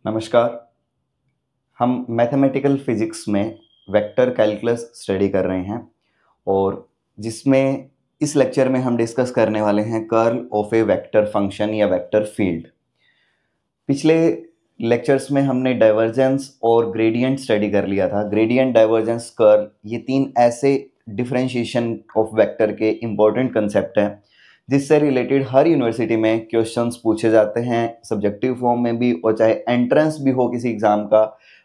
नमस्कार। हम mathematical physics में वेक्टर कैलकुलस स्टडी कर रहे हैं और जिसमें इस लेक्चर में हम डिस्कस करने वाले हैं curl of a vector function या वेक्टर फील्ड। पिछले लेक्चर्स में हमने डाइवर्जेंस और ग्रेडियंट स्टडी कर लिया था। ग्रेडियंट, डाइवर्जेंस, कर्ल, ये तीन ऐसे डिफरेंशिएशन ऑफ वेक्टर के इम्पोर्टेंट कंसेप्ट हैं जिससे रिलेटेड हर यूनिवर्सिटी में क्वेश्चंस पूछे जाते हैं, सब्जेक्टिव फॉर्म में भी, और चाहे एंट्रेंस भी हो किसी एग्जाम का,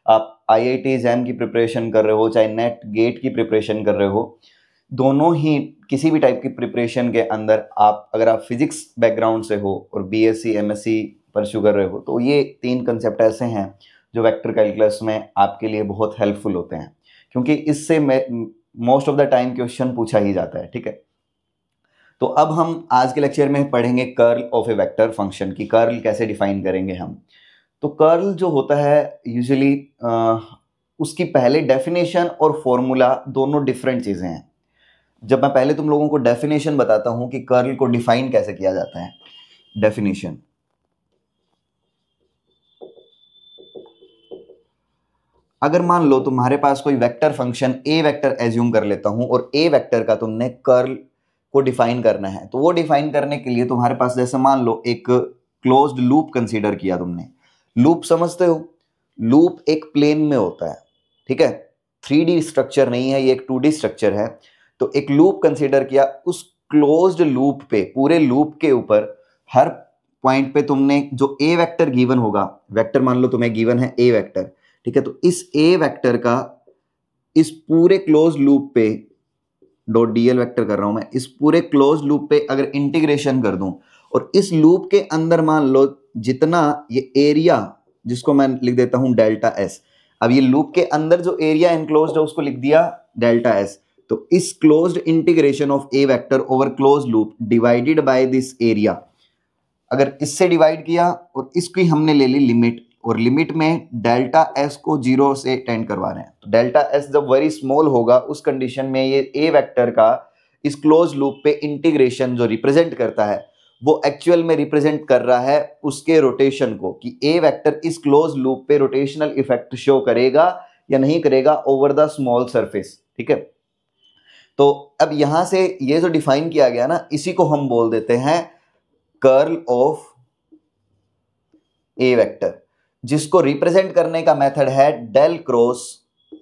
आप आईआईटी एग्जाम की प्रिपरेशन कर रहे हो, चाहे नेट गेट की प्रिपरेशन कर रहे हो, दोनों ही किसी भी टाइप की प्रिपरेशन के अंदर आप अगर आप फिजिक्स बैकग्राउंड से हो और बीएससी एमएससी परस्यू कर रहे हो तो ये तीन कंसेप्ट ऐसे हैं जो वेक्टर कैलकुलस में आपके लिए बहुत हेल्पफुल होते हैं, क्योंकि इससे most of the time question पूछा ही जाता है। ठीक है, तो अब हम आज के लेक्चर में पढ़ेंगे curl of a vector function की कर्ल कैसे डिफाइन करेंगे हम। तो कर्ल जो होता है यूजुअली उसकी पहले डेफिनेशन और फॉर्मूला दोनों डिफरेंट चीज़ें हैं। जब मैं पहले तुम लोगों को डेफिनेशन बताता हूं कि कर्ल को डिफाइन कैसे किया जाता है। डेफिनेशन, अगर मान लो तुम्हारे पास कोई वेक्टर फंक्शन ए वेक्टर एज्यूम कर लेता हूं और ए वेक्टर का तुमने कर्ल को डिफाइन करना है, तो वो डिफाइन करने के लिए तुम्हारे पास जैसे मान लो एक क्लोज्ड लूप कंसीडर किया तुमने। लूप समझते हो? लूप एक प्लेन में होता है, ठीक है, 3D स्ट्रक्चर नहीं है, ये एक 2D स्ट्रक्चर है। तो एक लूप कंसीडर किया, उस क्लोज्ड लूप पे, पूरे लूप के ऊपर हर पॉइंट पे तुमने जो ए वेक्टर गिवन होगा, वेक्टर मान लो तुम्हें गिवन है ए वेक्टर, ठीक है, तो इस ए वेक्टर का इस पूरे क्लोज लूप पे, डॉट डीएल वेक्टर कर रहा हूं मैं, इस पूरे क्लोज लूप पे अगर इंटीग्रेशन कर दूं और इस लूप के अंदर मान लो जितना ये एरिया, जिसको मैं लिख देता हूं डेल्टा एस। अब ये लूप के अंदर जो एरिया एनक्लोज्ड है उसको लिख दिया डेल्टा एस। तो इस closed integration of a vector over close loop divided by this area, अगर इससे डिवाइड किया और इसकी हमने ले ली लिमिट, और लिमिट में डेल्टा एस को 0 से टेंड करवा रहे हैं, तो डेल्टा एस जब वेरी स्मॉल होगा उस कंडीशन में ये ए वेक्टर का इस क्लोज लूप पे इंटीग्रेशन जो रिप्रेजेंट करता है वो एक्चुअल में रिप्रेजेंट कर रहा है उसके रोटेशन को, कि ए वेक्टर इस क्लोज लूप पे रोटेशनल इफेक्ट शो करेगा या नहीं करेगा ओवर द स्मॉल सरफेस। ठीक है, तो अब यहां से ये जो डिफाइन किया गया ना, इसी को हम बोल देते हैं कर्ल ऑफ ए वेक्टर, जिसको रिप्रेजेंट करने का मेथड है डेल क्रॉस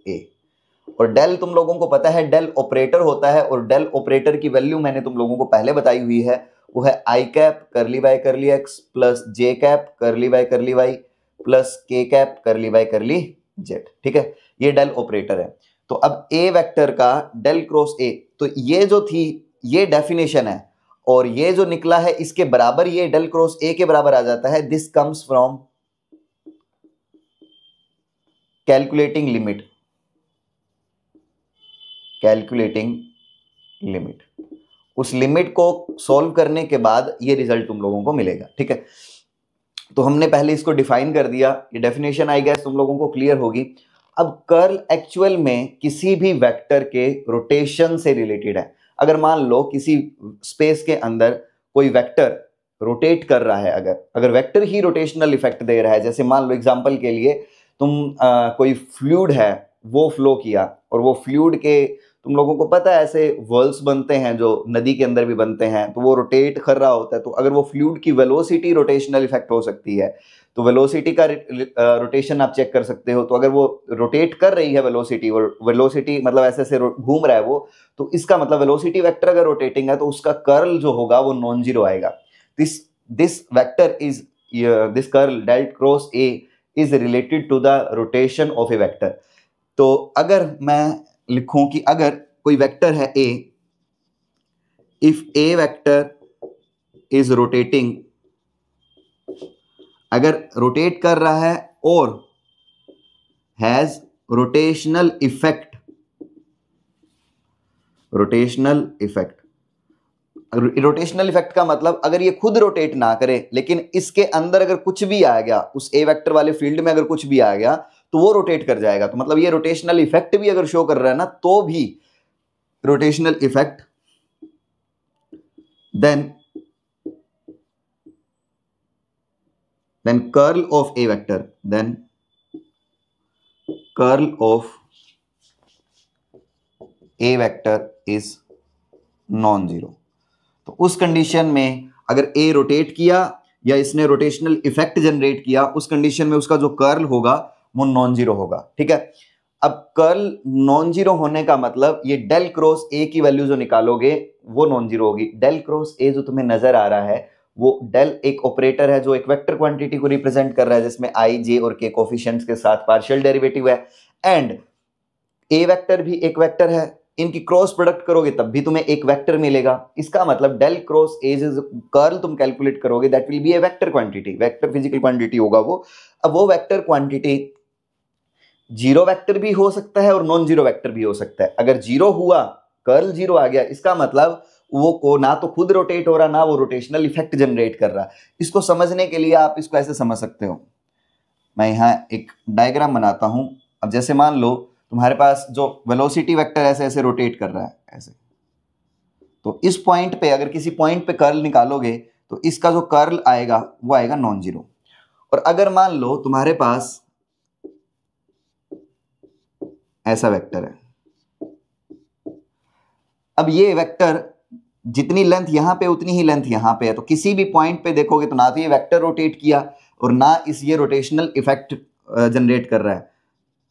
ए। और डेल तुम लोगों को पता है डेल ऑपरेटर होता है, और डेल ऑपरेटर की वैल्यू मैंने तुम लोगों को पहले बताई हुई है, वो है i cap curly by curly x plus j cap curly by curly y plus k cap curly by curly z. ठीक है, ये डेल ऑपरेटर है। तो अब ए वेक्टर का डेल क्रॉस ए, तो ये जो थी ये डेफिनेशन है, और ये जो निकला है इसके बराबर, ये डेल क्रॉस ए के बराबर आ जाता है। This comes from calculating limit, calculating limit, उस लिमिट को सॉल्व करने के बाद ये रिजल्ट तुम लोगों को मिलेगा। ठीक है, तो हमने पहले इसको डिफाइन कर दिया, ये डेफिनेशन आई गेस तुम लोगों को क्लियर होगी। अब कर्ल एक्चुअल में किसी भी वेक्टर के रोटेशन से रिलेटेड है। अगर मान लो किसी स्पेस के अंदर कोई वेक्टर रोटेट कर रहा है, अगर वेक्टर ही रोटेशनल इफेक्ट दे रहा है, जैसे मान लो एग्जांपल के लिए कोई फ्लूइड है वो फ्लो किया, और वो फ्लूइड के, तुम लोगों को पता है ऐसे वर्ल्स बनते हैं जो नदी के अंदर भी बनते हैं, तो वो रोटेट कर रहा होता है, तो अगर वो फ्लूइड की वेलोसिटी रोटेशनल इफेक्ट हो सकती है, तो वेलोसिटी का रोटेशन आप चेक कर सकते हो। तो अगर वो रोटेट कर रही है वेलोसिटी, और वेलोसिटी मतलब ऐसे ऐसे घूम रहा है वो, तो इसका मतलब वेलोसिटी वेक्टर अगर रोटेटिंग है तो उसका कर्ल जो होगा वो नॉन जीरो आएगा। This this vector is, this curl del cross A is related to the rotation of a vector. तो अगर मैं लिखूं कि अगर कोई वेक्टर है A, if a vector is rotating, अगर रोटेट कर रहा है और has rotational effect, rotational effect, rotational effect का मतलब अगर ये खुद रोटेट ना करे लेकिन इसके अंदर अगर कुछ भी आ गया, उस ए वेक्टर वाले फील्ड में अगर कुछ भी आ गया तो वो रोटेट कर जाएगा। तो मतलब ये रोटेशनल इफेक्ट भी अगर शो कर रहा है ना, तो भी rotational effect, then then curl of a vector, then curl of a vector is non zero. तो उस कंडीशन में अगर a रोटेट किया या इसने रोटेशनल इफेक्ट जनरेट किया, उस कंडीशन में उसका जो कर्ल होगा वो नॉन जीरो होगा। ठीक है, अब कर्ल नॉन जीरो होने का मतलब ये डेल क्रॉस a की वैल्यू जो निकालोगे वो नॉन जीरो होगी। डेल क्रॉस a जो तुम्हें नजर आ रहा है वो डेल एक ऑपरेटर है जो एक वेक्टर क्वांटिटी को रिप्रेजेंट कर रहा है, जिसमें i, j और k कोफिशिएंट्स के साथ पार्शियल डेरिवेटिव है, एंड a वेक्टर भी एक वेक्टर है। इनकी क्रॉस प्रोडक्ट करोगे तब भी तुम्हें एक वेक्टर मिलेगा। इसका मतलब डेल क्रॉस a कर्ल तुम कैलकुलेट करोगे that will be A vector quantity, vector physical quantity होगा वो। अब वो वेक्टर क्वांटिटी जीरो वेक्टर भी हो सकता है और नॉन जीरो वेक्टर भी हो सकता है। अगर जीरो हुआ, कर्ल जीरो आ गया, इसका मतलब वो को ना तो खुद रोटेट हो रहा, ना वो रोटेशनल इफेक्ट जनरेट कर रहा। इसको समझने के लिए आप इसको ऐसे समझ सकते हो, मैं यहाँ एक डायग्राम बनाता हूं। अब जैसे मान लो तुम्हारे पास जो वेलोसिटी वेक्टर ऐसे ऐसे रोटेट कर रहा है ऐसे, तो इस पॉइंट पे अगर किसी पॉइंट पे कर्ल निकालोगे तो इसका जो कर्ल आएगा वो आएगा नॉन जीरो। और अगर मान लो तुम्हारे पास ऐसा वेक्टर है, अब ये वेक्टर जितनी लेंथ यहां पे उतनी ही लेंथ यहां पे है, तो किसी भी पॉइंट पे देखोगे तो ना तो ये वेक्टर रोटेट किया और ना इस ये रोटेशनल इफेक्ट जनरेट कर रहा है,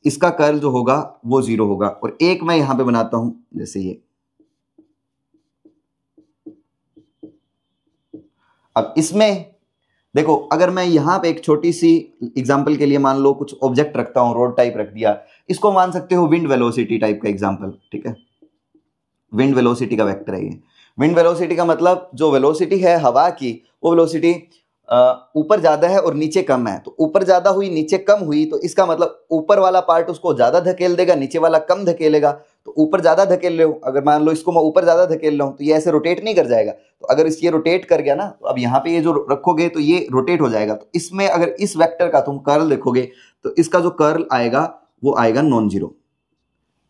इसका कर्ल जो होगा वो जीरो होगा। और एक मैं यहां पे बनाता हूं जैसे ये, अब इसमें देखो अगर मैं यहां पे एक छोटी सी एग्जांपल के लिए मान लो कुछ ऑब्जेक्ट रखता हूं, रोड टाइप रख दिया, इसको मान सकते हो विंड वेलोसिटी टाइप का एग्जांपल। ठीक है, विंड वेलोसिटी का वेक्टर है ये। विंड वेलोसिटी का मतलब जो वेलोसिटी है हवा की, वो वेलोसिटी ऊपर ज्यादा है और नीचे कम है। तो ऊपर ज्यादा हुई नीचे कम हुई, तो इसका मतलब ऊपर वाला पार्ट उसको ज्यादा धकेल देगा, नीचे वाला कम धकेलेगा। तो ऊपर ज्यादा धकेल रहे हो, अगर मान लो इसको मैं ऊपर ज्यादा धकेल रहा हूं तो ये ऐसे रोटेट नहीं कर जाएगा। तो अगर ये रोटेट कर गया ना, तो अब यहाँ पे ये जो रखोगे तो ये रोटेट हो जाएगा। तो इसमें अगर इस वेक्टर का तुम कर्ल देखोगे तो इसका जो कर्ल आएगा वो आएगा नॉन जीरो।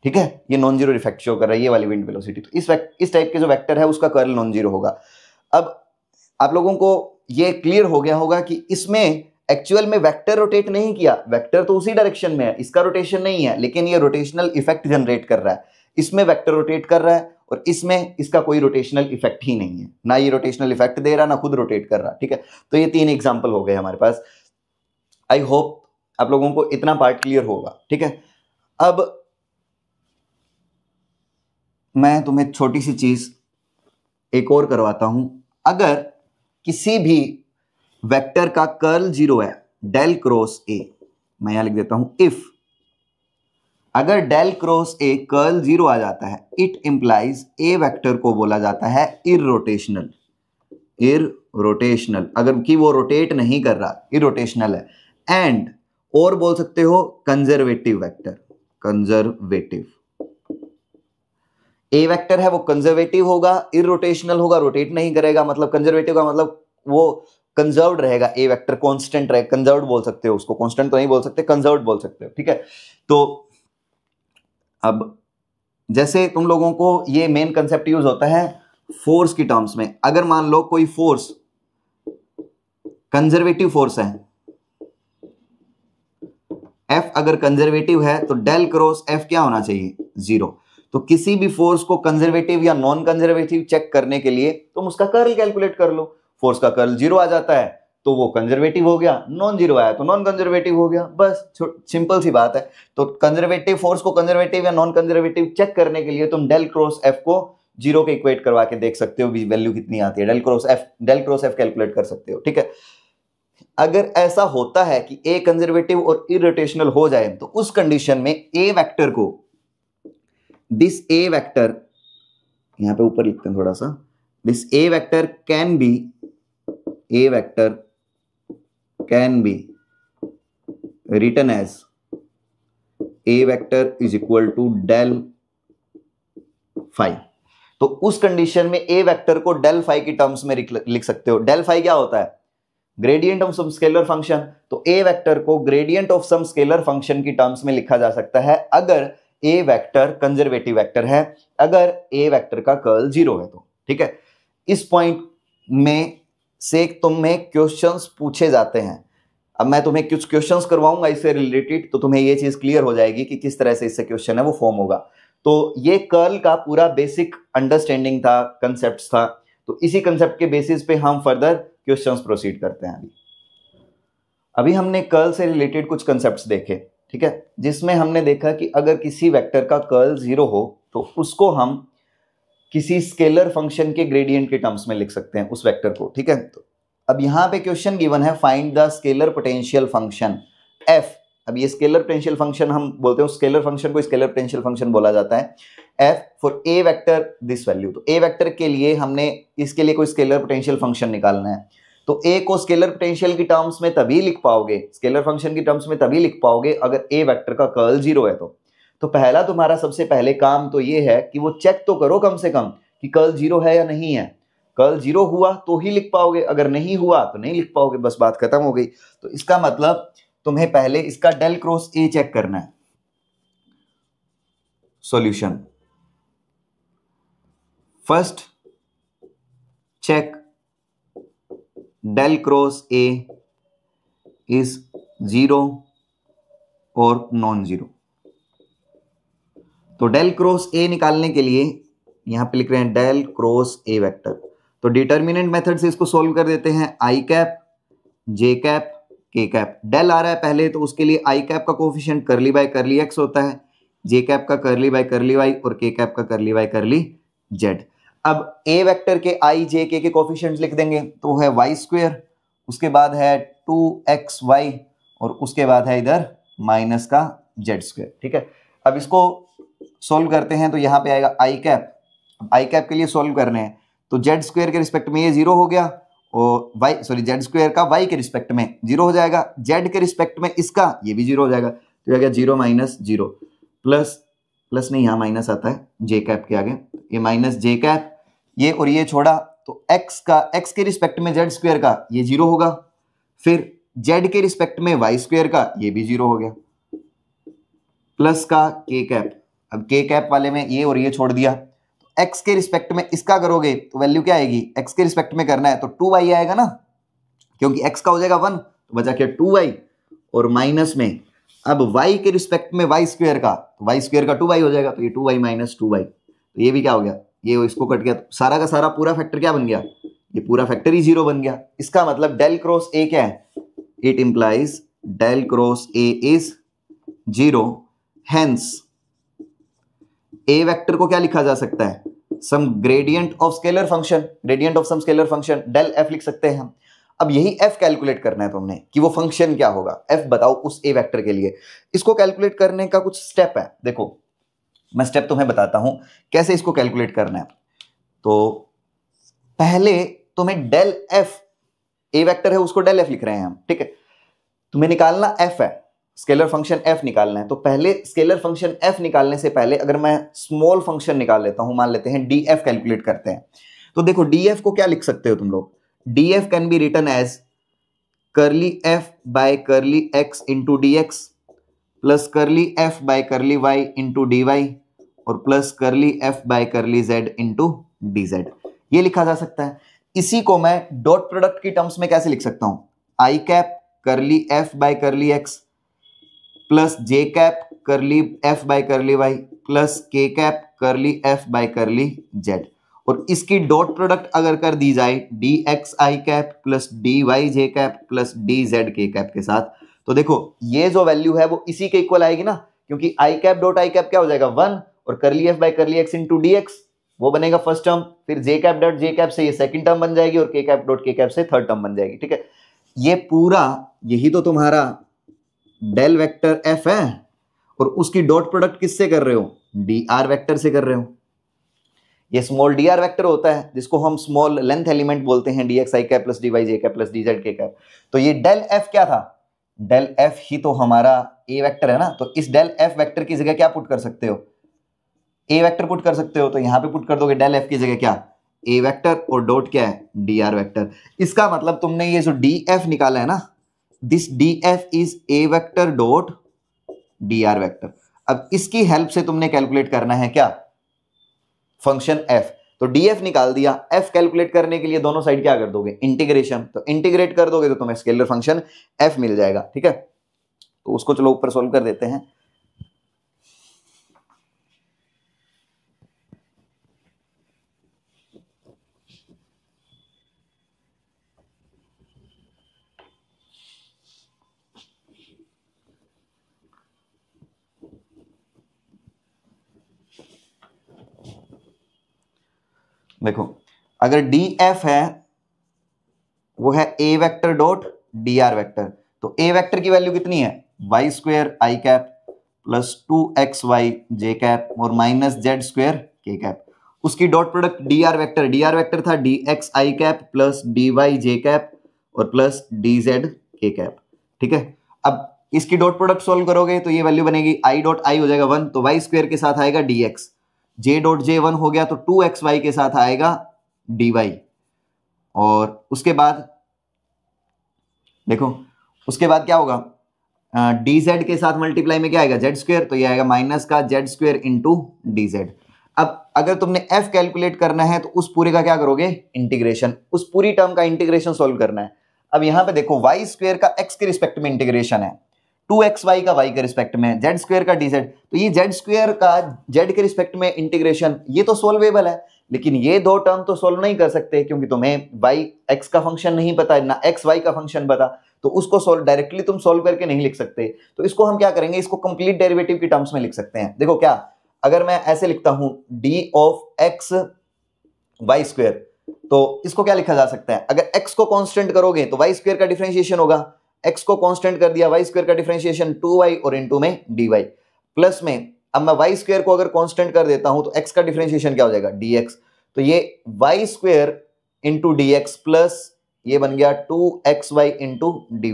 ठीक है, ये नॉन जीरो इफेक्ट शो कर रहा है ये वाली विंड वेलोसिटी। तो इस टाइप के जो वेक्टर है उसका कर्ल नॉन जीरो होगा। अब आप लोगों को ये क्लियर हो गया होगा कि इसमें एक्चुअल में वेक्टर रोटेट नहीं किया, वेक्टर तो उसी डायरेक्शन में है, इसका रोटेशन नहीं है, लेकिन ये रोटेशनल इफेक्ट जनरेट कर रहा है। इसमें वेक्टर रोटेट कर रहा है और इसमें इसका कोई रोटेशनल इफेक्ट ही नहीं है, ना ये रोटेशनल इफेक्ट दे रहा ना खुद रोटेट कर रहा। ठीक है, तो ये तीन एग्जाम्पल हो गए हमारे पास। आई होप आप लोगों को इतना पार्ट क्लियर होगा। ठीक है, अब मैं तुम्हें छोटी सी चीज एक और करवाता हूं। अगर किसी भी वेक्टर का कर्ल जीरो है, डेल क्रॉस ए, मैं यहां लिख देता हूं इफ, अगर del cross A curl zero आ जाता है, इट इंप्लाइज ए वेक्टर को बोला जाता है इररोटेशनल। इररोटेशनल अगर कि वो रोटेट नहीं कर रहा, इररोटेशनल है। एंड और बोल सकते हो कंजर्वेटिव वेक्टर। कंजर्वेटिव ए वेक्टर है वो कंजर्वेटिव होगा, इररोटेशनल होगा, रोटेट नहीं करेगा। मतलब कंजर्वेटिव का मतलब वो कंजर्व्ड रहेगा, ए वेक्टर कांस्टेंट रहेगा, कंजर्व्ड बोल सकते हो उसको, कांस्टेंट तो नहीं बोल सकते, कंजर्व्ड बोल सकते हो। ठीक है, तो अब जैसे तुम लोगों को ये मेन कंसेप्ट यूज होता है फोर्स की टर्म्स में। अगर मान लो कोई फोर्स कंजर्वेटिव फोर्स है, एफ अगर कंजर्वेटिव है तो डेल क्रॉस एफ क्या होना चाहिए, जीरो। तो किसी भी फोर्स को कंजर्वेटिव या नॉन कंजर्वेटिव चेक करने के लिए तुम उसका कर्ल कैलकुलेट कर लो। फोर्स का कर्ल जीरो आ जाता है तो वो कंजर्वेटिव हो गया, नॉन जीरो आया तो नॉन कंजर्वेटिव हो गया, बस सिंपल सी बात है। तो कंजर्वेटिव फोर्स को कंजर्वेटिव या नॉन कंजर्वेटिव चेक करने के लिए तुम डेल क्रॉस एफ को जीरो के इक्वेट करवा के देख सकते हो वैल्यू कितनी आती है, डेल क्रॉस एफ कैलकुलेट कर सकते हो। ठीक है, अगर ऐसा होता है कि ए कंजर्वेटिव और इररोटेशनल हो जाए तो उस कंडीशन में ए वेक्टर को, दिस ए वेक्टर, यहां पे ऊपर लिखते हैं थोड़ा सा, this A vector can be, A vector can be written as A vector is equal to del phi. तो उस कंडीशन में ए वेक्टर को डेल फाई की टर्म्स में लिख सकते हो। डेल फाई क्या होता है, gradient of some scalar function. तो ए वेक्टर को gradient of some scalar function की टर्म्स में लिखा जा सकता है अगर ए वेक्टर कंजर्वेटिव वेक्टर है, अगर ए वेक्टर का कर्ल जीरो है तो। ठीक है, इस पॉइंट में से तुम्हें क्वेश्चंस पूछे जाते हैं अब मैं तुम्हें कुछ क्वेश्चंस करवाऊंगा इससे रिलेटेड, तो तुम्हें ये चीज क्लियर हो जाएगी कि किस तरह से इससे क्वेश्चन है वो फॉर्म होगा। तो ये कर्ल का पूरा बेसिक अंडरस्टैंडिंग था, कंसेप्ट था। तो इसी कंसेप्ट के बेसिस पे हम फर्दर क्वेश्चंस प्रोसीड करते हैं। अभी हमने कर्ल से रिलेटेड कुछ कंसेप्ट्स देखे, ठीक है, जिसमें हमने देखा कि अगर किसी वेक्टर का कर्ल 0 हो तो उसको हम किसी स्केलर फंक्शन के ग्रेडियंट के टर्म्स में लिख सकते हैं उस वेक्टर को, ठीक है। तो अब यहाँ पे क्वेश्चन गिवन है, find the scalar potential function F. अब ये स्केलर पोटेंशियल फंक्शन हम बोलते हैं, स्केलर फंक्शन को स्केलर पोटेंशियल फंक्शन बोला जाता है। F for a vector this value, तो ए वेक्टर के लिए हमने इसके लिए कोई स्केलर पोटेंशियल फंक्शन निकालना है। तो ए को स्केलर पोटेंशियल की टर्म्स में तभी लिख पाओगे, स्केलर फंक्शन की टर्म्स में तभी लिख पाओगे अगर ए वेक्टर का कर्ल 0 है। तो पहला तुम्हारा सबसे पहले काम तो ये है कि वो चेक तो करो कम से कम कि कर्ल 0 है या नहीं है। कर्ल 0 हुआ तो ही लिख पाओगे, अगर नहीं हुआ तो नहीं लिख पाओगे, बस बात खत्म हो गई। तो इसका मतलब तुम्हें पहले इसका डेल क्रॉस ए चेक करना है। Solution, first check del cross A is 0 और नॉन 0। तो डेल क्रॉस ए निकालने के लिए यहां पे लिख रहे हैं डेल क्रॉस ए वेक्टर। तो डिटर्मिनेंट मेथड से इसको सॉल्व कर देते हैं, आई cap J cap K cap. Del आ रहा है पहले, तो उसके लिए आई कैप का कोफिशिएंट करली बाय करली एक्स होता है, जे कैप का करली बाय करली वाई और के कैप का करली बाय करली जेड। अब ए वेक्टर के आई जे के कोफिशिएंट्स लिख देंगे, तो वो है वाई स्क्वायर, उसके बाद है 2xy और उसके बाद है इधर माइनस का जेड स्क्वायर, ठीक है। अब इसको सॉल्व करते हैं तो यहाँ पे आएगा आई कैप। आई कैप के लिए सॉल्व करने हैं तो जेड स्क्वायर के रिस्पेक्ट में ये 0 हो गया और जेड स्क्वायर का वाई के रिस्पेक्ट में 0 हो जाएगा, जेड के रिस्पेक्ट में इसका ये भी 0 हो जाएगा। तो आ गया 0 माइनस 0 प्लस नहीं, यहाँ माइनस आता है जे कैप के आगे, ये माइनस जे कैप, ये और ये छोड़ा तो एक्स के रिस्पेक्ट में जेड स्क्वायर का ये 0 होगा, फिर जेड के रिस्पेक्ट में वाई स्क्वायर का ये भी 0 हो गया, प्लस का के कैप। अब के कैप वाले में ये और ये छोड़ दिया, तो एक्स के रिस्पेक्ट में इसका करोगे तो वैल्यू क्या आएगी, एक्स के रिस्पेक्ट में करना है तो 2y आएगा ना, क्योंकि एक्स का हो जाएगा 1 तो बचा क्या 2y, और माइनस में अब y के रिस्पेक्ट में वाई स्क्वायर का, तो वाई स्क्वायर का 2y हो जाएगा, तो ये 2y माइनस 2y, तो ये भी क्या हो गया, ये इसको कट गया, तो सारा का सारा पूरा फैक्टर क्या बन गया, ये पूरा फैक्टर ही 0 बन गया। इसका मतलब डेल क्रॉस ए क्या है, it implies del cross A is 0, hence A vector को क्या लिखा जा सकता है, some gradient of scalar function, gradient of some scalar function, del F लिख सकते हैं हम। अब यही एफ कैलकुलेट करना है तुमने कि वो फंक्शन क्या होगा, एफ बताओ उस ए वेक्टर के लिए। इसको कैलकुलेट करने का कुछ स्टेप है, देखो मैं स्टेप तुम्हें बताता हूं कैसे इसको कैलकुलेट करना है। तो पहले तुम्हें डेल एफ, ए वेक्टर है उसको डेल एफ लिख रहे हैं हम, ठीक है, तुम्हें निकालना एफ है, स्केलर फंक्शन एफ निकालना है। तो पहले स्केलर फंक्शन एफ निकालने से पहले अगर मैं स्मॉल फंक्शन निकाल लेता हूं, मान लेते हैं डी एफ कैलकुलेट करते हैं। तो देखो डी एफ को क्या लिख सकते हो तुम लोग, d f can be written as curly f by curly x into d x plus curly f by curly y into d y और plus curly f by curly z into d z, ये लिखा जा सकता है। इसी को मैं dot product की टर्म्स में कैसे लिख सकता हूं, i cap curly f by curly x plus j cap curly f by curly y plus k cap curly f by curly z, और इसकी डॉट प्रोडक्ट अगर कर दी जाए d x i cap plus d y j cap plus d z k cap के साथ, तो देखो ये जो वैल्यू है वो इसी के इक्वल आएगी ना, क्योंकि आई कैप डॉट आई कैप क्या हो जाएगा 1 और करली f by curly x into d x वो बनेगा फर्स्ट टर्म, फिर जे कैप डॉट जे कैप से ये सेकंड टर्म बन जाएगी और के कैप डॉट के कैप से थर्ड टर्म बन जाएगी, ठीक है। ये पूरा यही तो तुम्हारा डेल वेक्टर एफ है और उसकी डॉट प्रोडक्ट किससे कर रहे हो, डी आर वेक्टर से कर रहे हो। ये स्मॉल डी आर वेक्टर होता है जिसको हम स्मॉल लेंथ एलिमेंट बोलते हैं, D x i cap plus d y j cap plus d z k cap. तो ये डेल एफ क्या था, डेल एफ ही तो हमारा ए वेक्टर है ना, तो इस डेल एफ वेक्टर की जगह क्या पुट कर सकते हो, ए वेक्टर पुट कर सकते हो। तो यहां पे पुट कर दोगे डेल एफ की जगह क्या, ए वेक्टर और डॉट क्या है, डी आर वेक्टर। इसका मतलब तुमने ये जो डी एफ निकाला है ना, this D F is a vector dot d r vector. अब इसकी हेल्प से तुमने कैलकुलेट करना है क्या, फंक्शन एफ। तो डीएफ निकाल दिया। एफ कैलकुलेट करने के लिए दोनों साइड क्या कर दोगे, इंटीग्रेशन। तो इंटीग्रेट कर दोगे तो तुम्हें स्केलर फंक्शन एफ मिल जाएगा, ठीक है। तो उसको चलो ऊपर सोल्व कर देते हैं। देखो अगर डी एफ है वो है a vector dot d r vector, तो ए वेक्टर की वैल्यू कितनी है, y square i cap plus 2xy j cap और minus z square k cap. उसकी dot product d r vector था d x i cap plus d y j cap और plus d z k cap, ठीक है। अब इसकी dot product solve करोगे तो ये वैल्यू बनेगी आई डॉट आई हो जाएगा 1, तो वाई स्क्वेयर के साथ आएगा D x, J dot J 1 हो गया तो 2xy के साथ आएगा dy, और उसके बाद देखो उसके बाद क्या होगा, dz के साथ मल्टीप्लाई में क्या आएगा जेड स्क्वेयर, तो ये आएगा माइनस का जेड स्क्वेयर इंटू dz। अब अगर तुमने f कैलकुलेट करना है तो उस पूरे का क्या करोगे, इंटीग्रेशन, उस पूरी टर्म का इंटीग्रेशन सोल्व करना है। अब यहां पे देखो वाई स्क्वेयर का x के रिस्पेक्ट में इंटीग्रेशन है, 2xy का y के रिस्पेक्ट में, जेड स्क्वायर का dz, तो ये जेड स्क्वायर का z के रिस्पेक्ट में इंटीग्रेशन ये तो सोल्वेबल है, लेकिन ये दो टर्म तो सोल्व नहीं कर सकते क्योंकि तुम्हें y x का फंक्शन नहीं पता ना x y का फंक्शन पता, तो उसको सोल्व डायरेक्टली तुम सोल्व करके नहीं लिख सकते। तो इसको हम क्या करेंगे, इसको कंप्लीट डेरिवेटिव की टर्म्स में लिख सकते हैं। देखो क्या, अगर मैं ऐसे लिखता हूं d of x y square, तो इसको क्या लिखा जा सकता है, अगर x को कांस्टेंट करोगे तो y स्क्वायर का डिफरेंशिएशन होगा, x को कांस्टेंट कर दिया, y स्क्वायर का डिफरेंशिएशन 2y और इनटू में dy, प्लस में अब मैं y स्क्वायर को अगर कांस्टेंट कर देता हूं तो x का डिफरेंशिएशन क्या हो जाएगा dx, तो ये y square into dx plus ये बन गया 2xy इंटू dy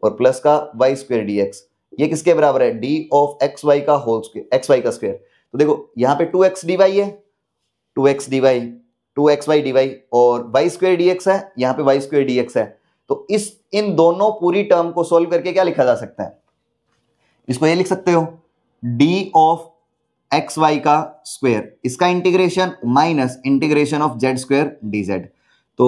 और प्लस का y स्क्वायर dx, ये किसके बराबर है, d ऑफ xy का होल स्क्वायर, xy का स्क्वायर। तो देखो यहाँ पे 2x dy है, 2x dy 2xy dy और y स्क्वायर dx है, यहाँ पे y स्क्वायर dx है। तो इन दोनों पूरी टर्म को सोल्व करके क्या लिखा जा सकता है, इसको ये लिख सकते हो d ऑफ एक्स वाई का स्क्वायर, इसका integration minus integration of Z square dz। तो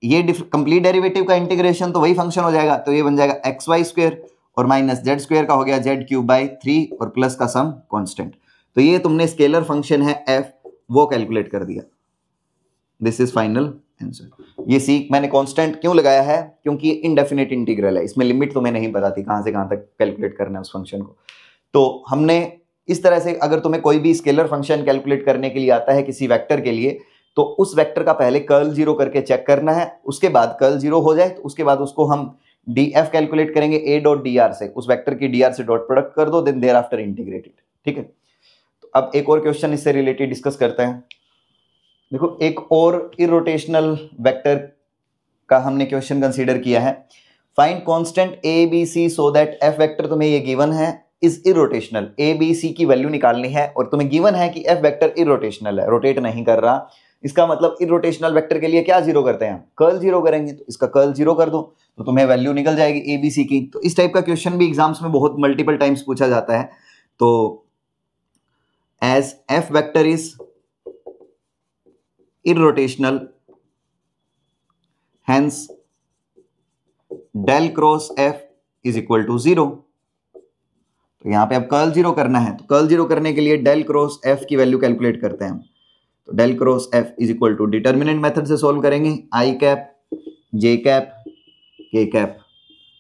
ये कंप्लीट डेरिवेटिव का इंटीग्रेशन तो वही फंक्शन हो जाएगा, तो ये बन जाएगा एक्स वाई स्क्वायर और माइनस जेड स्क्वायर का हो गया जेड क्यूब बाई 3 और प्लस का सम कांस्टेंट। तो ये तुमने स्केलर फंक्शन है f वो कैलकुलेट कर दिया। This is final answer. ये सी मैंने कांस्टेंट क्यों लगाया है, क्योंकि ये इनडेफिनेट इंटीग्रल है, इसमें लिमिट तुम्हें नहीं पता थी कहां से कहां तक कैलकुलेट करना है उस फंक्शन को। तो हमने इस तरह से, अगर तुम्हें कोई भी स्केलर फंक्शन कैलकुलेट करने के लिए आता है किसी वेक्टर के लिए, तो उस वेक्टर का पहले कर्ल जीरो करके चेक करना है, उसके बाद कर्ल जीरो हो जाए तो उसके बाद उसको हम डी एफ कैलकुलेट करेंगे ए डॉट डी आर से, उस वेक्टर की डी आर से डॉट प्रोडक्ट कर दो, देन देयर आफ्टर इंटीग्रेटेड, ठीक है। तो अब एक और क्वेश्चन इससे रिलेटेड डिस्कस करते हैं। देखो एक और इरोटेशनल वेक्टर का हमने क्वेश्चन कंसीडर किया है, find constant A B C so that F vector तुम्हें ये गिवन है is irrotational, A B C की वैल्यू निकालनी है और तुम्हें गिवन है कि एफ वेक्टर इरोटेशनल है, रोटेट नहीं कर रहा। इसका मतलब इरोटेशनल वेक्टर के लिए क्या जीरो करते हैं, कर्ल जीरो करेंगे, तो इसका कर्ल जीरो कर दो तो तुम्हें वैल्यू निकल जाएगी ए बी सी की। तो इस टाइप का क्वेश्चन भी एग्जाम्स में बहुत मल्टीपल टाइम्स पूछा जाता है। तो as F vector is irrotational, hence del cross f is equal to 0। तो यहां पे अब कर्ल जीरो करना है, तो कर्ल जीरो करने के लिए डेल क्रॉस f की वैल्यू कैलकुलेट करते हैं हम। तो del cross f is equal to determinant method से सॉल्व करेंगे, I cap J cap K cap,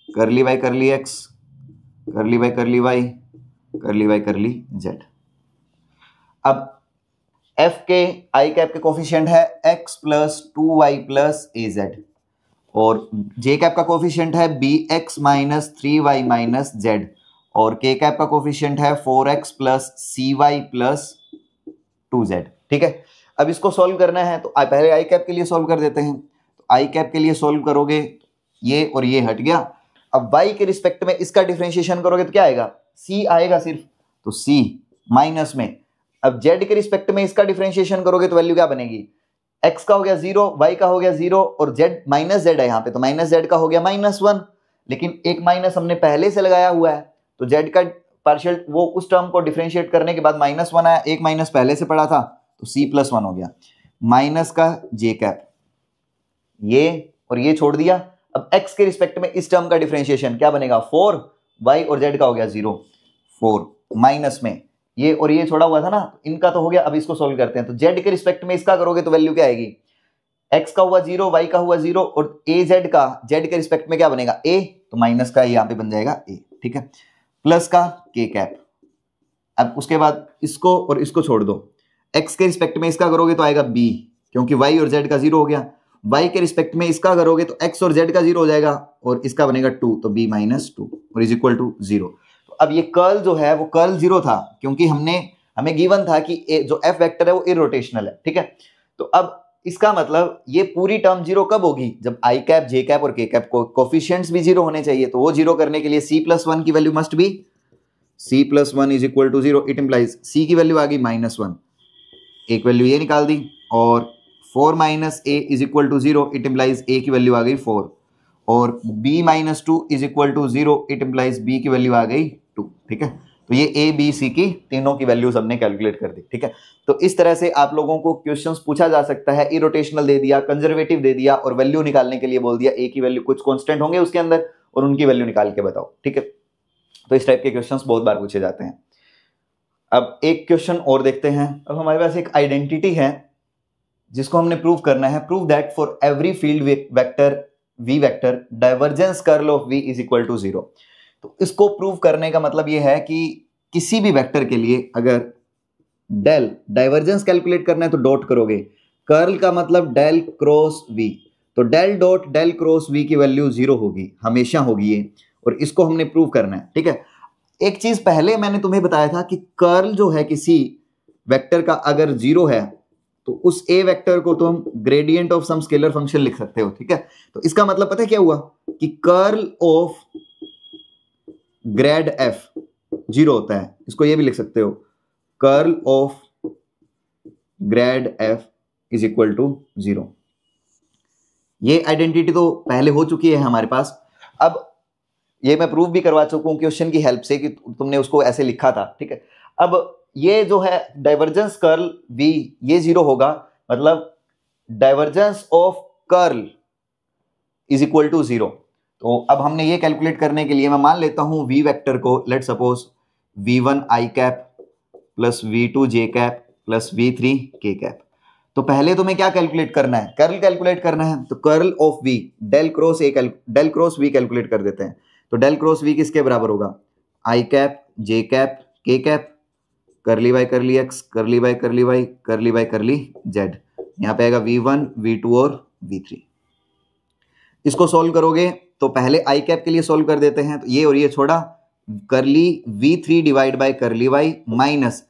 curly by curly x, curly by curly y, curly by curly z। अब f के i cap के coefficient है x plus 2y plus az और j cap का coefficient है bx minus 3y minus z और k cap का coefficient है 4x plus cy plus 2z, ठीक है। अब इसको सॉल्व करना है तो पहले i कैप के लिए सॉल्व कर देते हैं। तो i कैप के लिए सॉल्व करोगे ये और ये हट गया, अब y के रिस्पेक्ट में इसका डिफरेंशिएशन करोगे तो क्या आएगा, c आएगा सिर्फ, तो c माइनस में, अब z के रिस्पेक्ट में इसका डिफरेंशिएशन करोगे तो वैल्यू क्या बनेगी, x का हो गया 0, y का हो गया 0 और z माइनस z है यहाँ पे, तो माइनस z का हो गया -1, लेकिन एक माइनस हमने पहले से लगाया हुआ है, तो z का पार्शियल वो उस टर्म को डिफरेंशिएट करने के बाद -1 आया, एक माइनस पहले से पड़ा था तो c + 1 हो गया। माइनस का जे कैप, ये और ये छोड़ दिया। अब x के रिस्पेक्ट में इस टर्म का डिफरेंशिएशन क्या बनेगा, 4, y और z का हो गया 0, 4 माइनस में ये और ये छोड़ा हुआ था ना, इनका तो हो गया। अब इसको सोल्व करते हैं, तो z के रिस्पेक्ट में इसका करोगे तो वैल्यू क्या आएगी, x का हुआ 0, y का हुआ 0 और az का z के रिस्पेक्ट में क्या बनेगा a, तो माइनस का यहाँ पे बन जाएगा a, ठीक है, प्लस का k कैप। अब उसके बाद इसको और इसको छोड़ दो, x के रिस्पेक्ट में इसका करोगे तो आएगा b, क्योंकि y और z का 0 हो गया। y के रिस्पेक्ट में इसका करोगे तो x और z का 0 हो जाएगा और इसका बनेगा 2, तो b माइनस 2 और इज इक्वल टू 0। तो अब ये कर्ल जो है वो कर्ल 0 था, क्योंकि हमें गिवन था कि जो f वेक्टर है वो इरोटेशनल है, ठीक है। तो अब इसका मतलब ये पूरी टर्म 0 कब होगी, जब i कैप, j कैप और k कैप को कोफिशिएंट्स भी 0 होने चाहिए। तो वो 0 करने के लिए c+1 की value must be c+1 is equal to 0। It implies c की वैल्यू आ गई -1, एक वैल्यू ये निकाल दी, और 4 minus a is equal to 0। It implies a की वैल्यू आ गई 4, और b minus 2 is equal to 0। It implies b की वैल्यू आ गई 2, ठीक है। तो ये a b c की तीनों की वैल्यूज हमने कैलकुलेट कर दी, ठीक है। तो इस तरह से आप लोगों को क्वेश्चंस पूछा जा सकता है, इरोटेशनल दे दिया, कंजर्वेटिव दे दिया और वैल्यू निकालने के लिए बोल दिया a की वैल्यू, कुछ कांस्टेंट होंगे उसके अंदर और उनकी वैल्यू निकाल के बताओ, ठीक है। तो इस टाइप के क्वेश्चंस बहुत बार पूछे जाते हैं। अब एक क्वेश्चन और देखते हैं। अब हमारे पास एक आइडेंटिटी है जिसको हमने प्रूव करना है। Prove that for every field vector v vector divergence curl of v is equal to 0। तो इसको प्रूव करने का मतलब ये है कि किसी भी वेक्टर के लिए अगर डेल डाइवर्जेंस कैलकुलेट करना है तो डॉट करोगे, कर्ल का मतलब डेल क्रॉस v, तो del dot del cross v की वैल्यू 0 होगी, हमेशा होगी ये, और इसको हमने प्रूव करना है, ठीक है। एक चीज पहले मैंने तुम्हें बताया था कि कर्ल जो है किसी वेक्टर का अगर 0 है तो उस ए वेक्टर को तुम gradient of some scalar function लिख सकते हो, ठीक है। तो इसका मतलब पता है क्या हुआ कि कर्ल ऑफ ग्रेड एफ 0 होता है। इसको ये भी लिख सकते हो, curl of grad F is equal to 0। ये आइडेंटिटी तो पहले हो चुकी है हमारे पास। अब ये मैं प्रूव भी करवा चुका हूं क्वेश्चन की हेल्प से कि तुमने उसको ऐसे लिखा था, ठीक है। अब ये जो है डाइवर्जेंस कर्ल v ये 0 होगा, मतलब divergence of curl is equal to 0। तो अब हमने ये कैलकुलेट करने के लिए मैं मान लेता हूं v वेक्टर को, let suppose v1 i cap plus v2 j cap plus v3 k cap. तो पहले तुम्हें क्या कैलकुलेट करना है, कर्ल कैलकुलेट करना है। तो curl of v del cross v calculate कर देते हैं। तो डेल क्रॉस v किसके बराबर होगा, i cap j cap k cap, curly by curly x, करली बाय करली y, करली बाय करली z। यहाँ पे आएगा v1 v2 और v3। इसको सॉल्व करोगे तो पहले i कैप के लिए सॉल्व कर देते हैं, तो ये और ये छोड़ा, करली v3 डिवाइड बाय करली y minus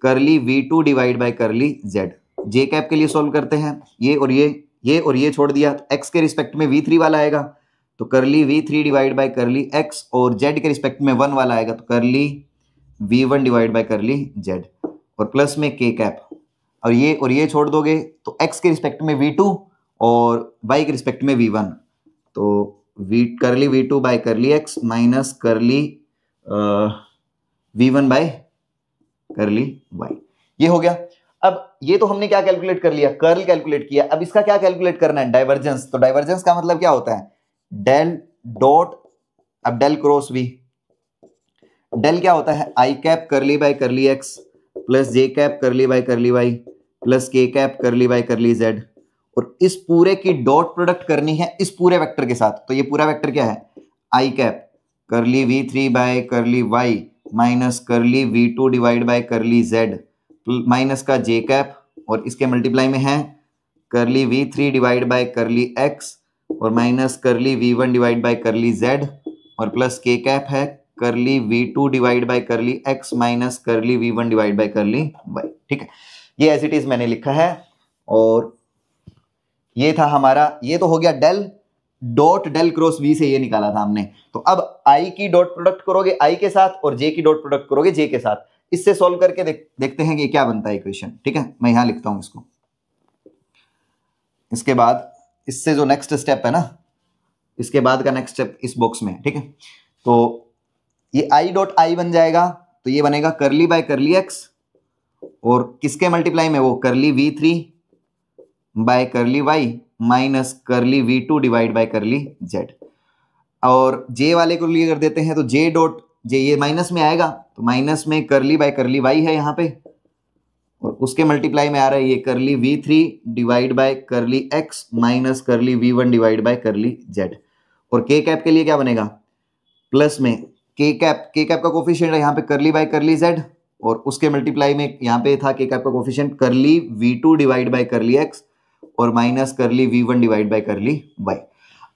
curly v2 divide by करली z। j कैप के लिए सॉल्व करते हैं, ये और ये छोड़ दिया, तो x के रिस्पेक्ट में v3 वाला आएगा, तो करली v3 divide by curly x, और z के रिस्पेक्ट में 1 वाला आएगा, तो करली v1 डिवाइड बाय करली z, और प्लस में k कैप, और ये छोड़ दोगे तो x के रिस्पेक्ट में v2 और y के रिस्पेक्ट में v1, तो करली v2 bye curly x minus curly v1 bye करली y। ये हो गया। अब ये तो हमने क्या कैलकुलेट कर लिया, कर्ल कैलकुलेट किया। अब इसका क्या कैलकुलेट करना है, डाइवर्जेंस। तो डाइवर्जेंस का मतलब क्या होता है, डेल डॉट, अब डेल क्रॉस v, डेल क्या होता है, i cap curly by curly x plus j cap curly by curly y plus k cap curly by curly z, और इस पूरे की डॉट प्रोडक्ट करनी है इस पूरे वेक्टर के साथ। तो ये पूरा वेक्टर क्या है, आई कैप करली v3 bye curly Y minus curly v2 divide by curly Z minus का जे कैप, और इसके मल्टीप्लाई में है curly v3 divide by curly x और minus curly v1 divide by curly z, और प्लस के कैप है curly v2 divide by curly x minus curly v1 divide by करली y, ठीक है। ये एज इट इज मैंने लिखा है, और ये था हमारा, ये तो हो गया del dot del cross v से ये निकाला था हमने। तो अब i की डॉट प्रोडक्ट करोगे i के साथ और j की डॉट प्रोडक्ट करोगे j के साथ। इससे सॉल्व करके देखते हैं कि क्या बनता है इक्वेशन, ठीक है। मैं यहां लिखता हूं इसको। इसके बाद इससे जो नेक्स्ट स्टेप है ना, इसके बाद का नेक्स्ट स्टेप इस बॉक्स में, ठीक है। तो ये i डॉट i बन जाएगा, तो ये बनेगा करली बाय करली x, और किसके मल्टीप्लाई में, वो करली v3 bye curly Y minus curly v2 divide by करली z। और जे वाले को लिए कर देते हैं तो जे डॉट जे ये माइनस में आएगा तो माइनस में करली बाय करली वाई है यहाँ पे, और उसके मल्टीप्लाई में आ रहा है ये करली v3 divide by curly x minus curly v1 divide by करली z। और के कैप के लिए क्या बनेगा, प्लस में के कैप का कोफिशिएंट है यहाँ पे करली बाय करली z, और उसके मल्टीप्लाई में यहाँ पे था के कैप का कोफिशिएंट करली v2 divide by curly x और minus curly v1 divide by करली y।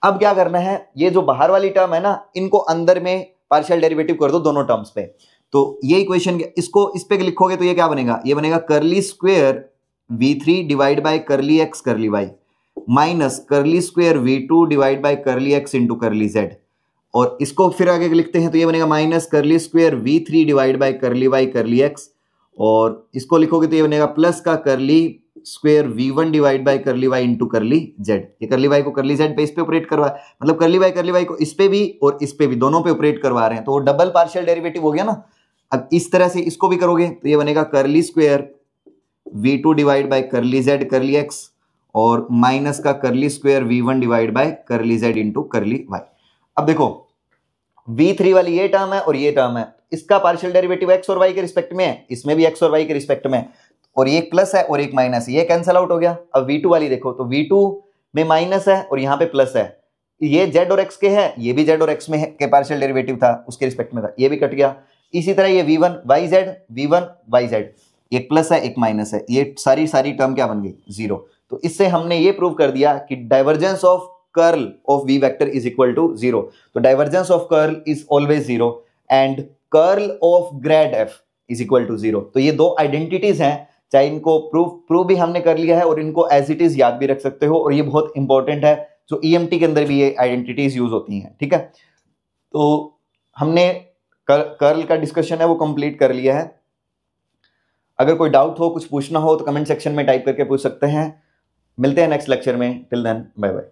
अब क्या करना है, ये जो बाहर वाली टर्म है ना, इनको अंदर में पार्शियल डेरिवेटिव कर दो दोनों टर्म्स पे। तो ये इक्वेशन इसको इस पे लिखोगे तो ये क्या बनेगा, ये बनेगा करली square v3 divide by curly x करली y माइनस करली square v2 divide by curly x into करली z। और इसको फिर आगे लिखते हैं तो ये बनेगा माइनस करली स्क्वायर v3 डिवाइड बाय करली y करली x, और इसको लिखोगे तो ये बनेगा प्लस का करली स्क्वायर v1 डिवाइड बाय करली y इंटू करली z। ये करली y को करली z पे इस पे ऑपरेट करवा, मतलब करली y को इस पे भी और इस पे भी दोनों पे ऑपरेट करवा रहे हैं, तो वो डबल पार्शियल डेरिवेटिव हो गया ना। अब इस तरह से इसको भी करोगे तो ये बनेगा करली स्क्वायर v2 डिवाइड बाय करली z करली x और माइनस का करली स्क्वायर v1 डिवाइड बाय करली z इंटू करली y। अब देखो v3 वाली ये टर्म है और ये टर्म है, इसका पार्शियल डेरिवेटिव x और y के रिस्पेक्ट में है, इसमें भी x और y के रिस्पेक्ट में है, और ये एक प्लस है और एक माइनस है, ये कैंसिल आउट हो गया। अब v2 वाली देखो तो v2 में माइनस है और यहाँ पे प्लस है, ये z और x के है, ये भी z और x में है के पार्शियल डेरिवेटिव था उसके रिस्पेक्ट में था, ये भी कट गया। इसी तरह ये v1 yz एक प्लस है एक माइनस है, ये सारी टर्म क्या बन गई, जीरो। तो इससे हमने ये प्रूव कर दिया कि divergence of curl of v vector is equal to zero. तो divergence of curl is always zero and curl of grad f is equal to zero. तो ये दो आइडेंटिटीज हैं, चाहे इनको प्रूव भी हमने कर लिया है और इनको एज इट इज याद भी रख सकते हो, और ये बहुत इंपॉर्टेंट है, जो ईएमटी के अंदर भी ये आइडेंटिटीज यूज होती हैं, ठीक है। तो हमने कर्ल का डिस्कशन है वो कंप्लीट कर लिया है। अगर कोई डाउट हो, कुछ पूछना हो तो कमेंट सेक्शन में टाइप करके पूछ सकते हैं। मिलते हैं नेक्स्ट लेक्चर में, टिल देन बाय बाय।